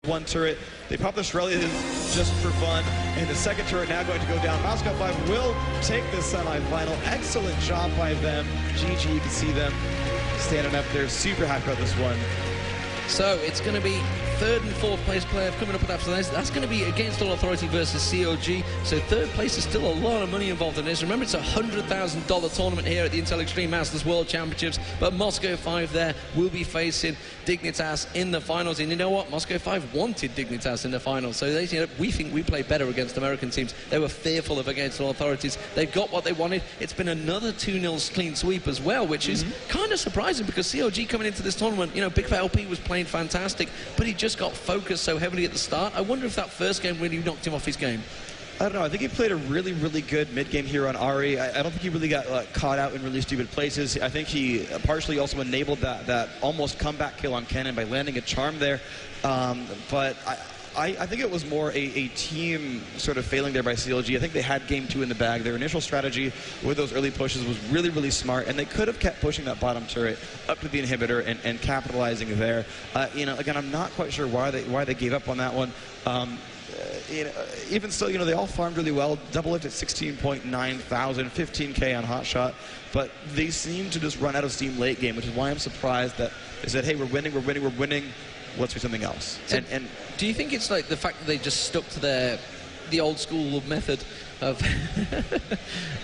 one turret. They pop the Shrelia just for fun, and the second turret now going to go down. Moscow 5 will take the semifinal. Excellent job by them. GG, you can see them standing up there, super happy about this one. So it's going to be third and fourth place player coming up after this. That's going to be Against All Authority versus CLG. So third place is still a lot of money involved in this. Remember, it's a $100,000 tournament here at the Intel Extreme Masters World Championships. But Moscow 5 there will be facing Dignitas in the finals. And you know what? Moscow 5 wanted Dignitas in the finals. So they, you know, we think we play better against American teams. They were fearful of Against All Authorities. They've got what they wanted. It's been another 2-0 clean sweep as well, which is kind of surprising because CLG coming into this tournament, you know, Big Fat LP was playing fantastic, but he just got focused so heavily at the start. I wonder if that first game really knocked him off his game. I don't know. I think he played a really, really good mid-game here on Ari. I don't think he really got caught out in really stupid places. I think he partially also enabled that almost comeback kill on Cannon by landing a charm there. But I think it was more a team sort of failing there by CLG. I think they had game 2 in the bag. Their initial strategy with those early pushes was really, really smart, and they could have kept pushing that bottom turret up to the inhibitor and capitalizing there. You know, again, I'm not quite sure why they gave up on that one. You know, even still, you know, they all farmed really well. Double lift at 16.9 thousand, 15K on Hotshot, but they seem to just run out of steam late game, which is why I'm surprised that they said, hey, we're winning, let's do something else. So and do you think it's like the fact that they just stuck to the old school method of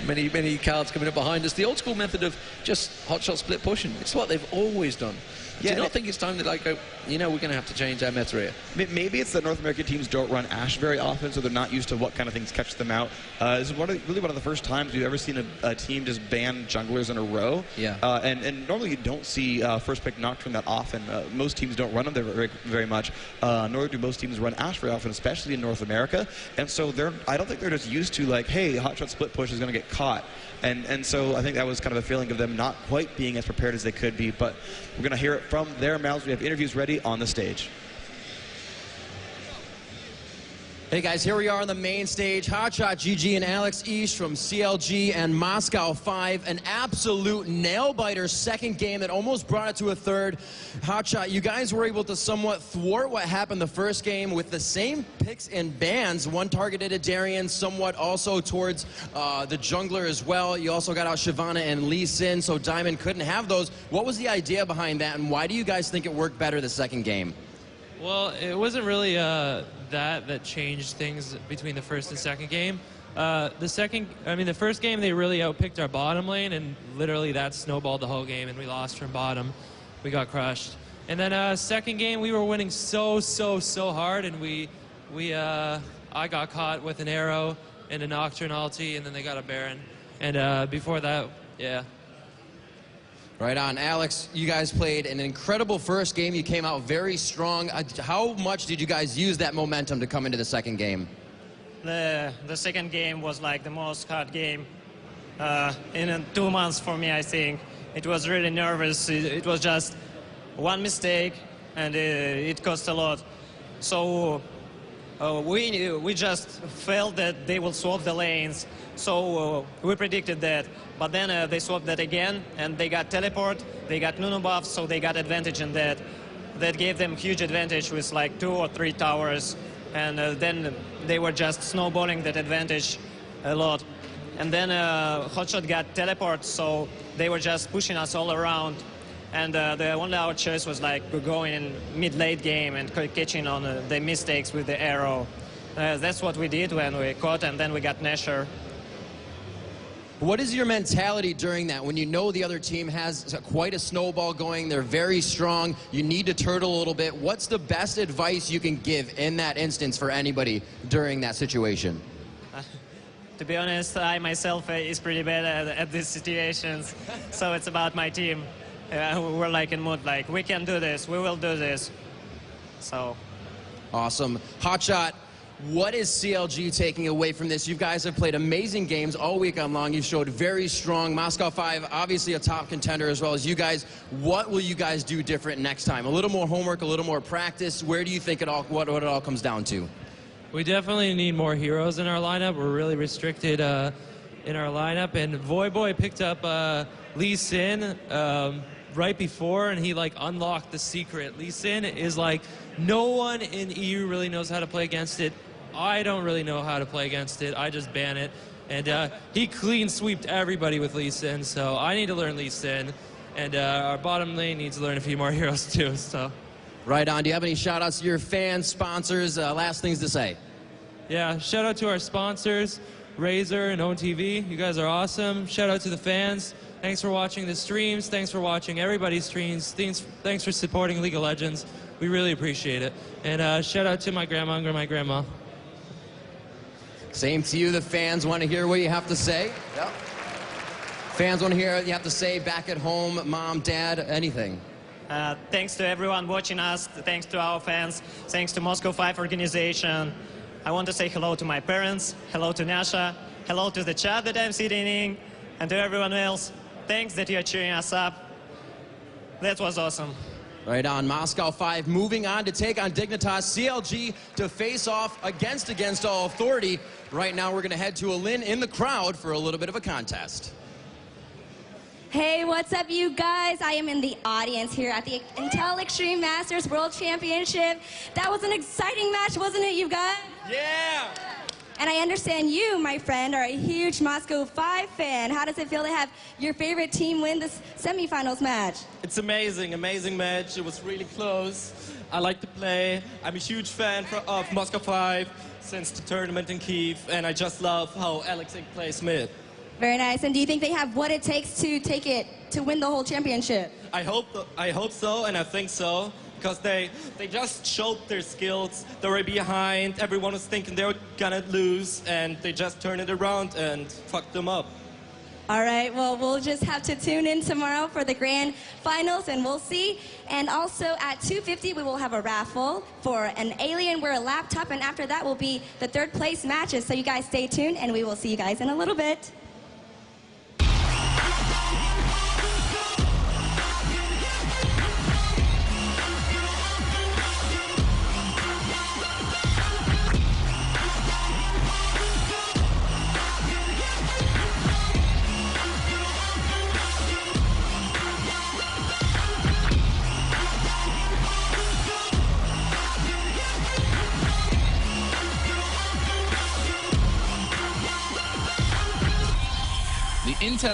many cards coming up behind us, the old school method of just hotshot split pushing? It's what they've always done. Do you not think it's time to like go, you know, we're going to have to change our meta here? Maybe it's that North American teams don't run Ashe very often, so they're not used to what kind of things catch them out. This is really one of the first times we've ever seen a team just ban junglers in a row. Yeah. And normally you don't see first pick Nocturne that often. Most teams don't run them there very much, nor do most teams run Ashe very often, especially in North America. And so I don't think they're just used to like, hey, hotshot split push is going to get caught. And so I think that was kind of a feeling of them not quite being as prepared as they could be. But we're going to hear it from their mouths. We have interviews ready on the stage. Hey guys, here we are on the main stage. Hotshot, GG, and Alex East from CLG and Moscow 5. An absolute nail-biter second game that almost brought it to a third. Hotshot, you guys were able to somewhat thwart what happened the first game with the same picks and bans. One targeted at Darien, somewhat also towards the jungler as well. You also got out Shyvana and Lee Sin, so Diamond couldn't have those. What was the idea behind that, and why do you guys think it worked better the second game? Well, it wasn't really that changed things between the first and second game. The first game they really outpicked our bottom lane, and literally that snowballed the whole game, and we lost from bottom. We got crushed. And then second game we were winning so hard, and I got caught with an arrow and a Nocturne ulti, and then they got a Baron. And before that, yeah. Right on. Alex, you guys played an incredible first game. You came out very strong. How much did you guys use that momentum to come into the second game? The second game was like the most hard game in 2 months for me, I think. It was really nervous. It was just one mistake, and it cost a lot. So we just felt that they will swap the lanes. So we predicted that. But then they swapped that again, and they got teleport, they got Nunu buffs, so they got advantage in that. That gave them huge advantage with like 2 or 3 towers. And then they were just snowballing that advantage a lot. And then Hotshot got teleport, so they were just pushing us all around. And only our choice was like going in mid-late game and catching on the mistakes with the arrow. That's what we did when we caught, and then we got Nasher. What is your mentality during that when you know the other team has quite a snowball going, they're very strong, you need to turtle a little bit? What's the best advice you can give in that instance for anybody during that situation? To be honest, I myself is pretty bad at these situations, so it's about my team. We're like in mood, like, we can do this, we will do this. So. Awesome. Hotshot, what is CLG taking away from this? You guys have played amazing games all weekend long. You showed very strong. Moscow 5, obviously a top contender as well as you guys. What will you guys do different next time? A little more homework, a little more practice. Where do you think what it all comes down to? We definitely need more heroes in our lineup. We're really restricted in our lineup. And Voyboy picked up Lee Sin. right before, and he like unlocked the secret. Lee Sin is like, no one in EU really knows how to play against it. I don't really know how to play against it. I just ban it. And he clean sweeped everybody with Lee Sin, so I need to learn Lee Sin. And our bottom lane needs to learn a few more heroes too, so. Right on. Do you have any shout outs to your fans, sponsors, last things to say? Yeah, shout out to our sponsors, Razer and OwnTV. You guys are awesome. Shout out to the fans. Thanks for watching the streams. Thanks for watching everybody's streams. Thanks for supporting League of Legends. We really appreciate it. And shout out to my grandma and my grandma. Same to you. The fans want to hear what you have to say. Yep. Fans want to hear what you have to say back at home, mom, dad, anything. Thanks to everyone watching us. Thanks to our fans. Thanks to Moscow 5 organization. I want to say hello to my parents, hello to Nasha, hello to the chat that I'm sitting in, and to everyone else. Thanks that you're cheering us up. That was awesome. Right on. Moscow 5 moving on to take on Dignitas CLG to face off against all authority. Right now we're going to head to a Lynn in the crowd for a little bit of a contest. Hey, what's up, you guys? I am in the audience here at the Intel Extreme Masters World Championship. That was an exciting match, wasn't it, you guys? Yeah! And I understand you, my friend, are a huge Moscow 5 fan. How does it feel to have your favorite team win this semifinals match? It's amazing, amazing match. It was really close. I like to play. I'm a huge fan of Moscow 5 since the tournament in Kyiv, and I just love how Alex plays mid. Very nice. And do you think they have what it takes to win the whole championship? I hope so, and I think so. Because they just showed their skills. They were behind. Everyone was thinking they were gonna lose, and they just turned it around and fucked them up. All right, well, we'll just have to tune in tomorrow for the grand finals, and we'll see. And also at 2:50, we will have a raffle for an Alienware laptop, and after that will be the third place matches. So you guys stay tuned, and we will see you guys in a little bit. The Intel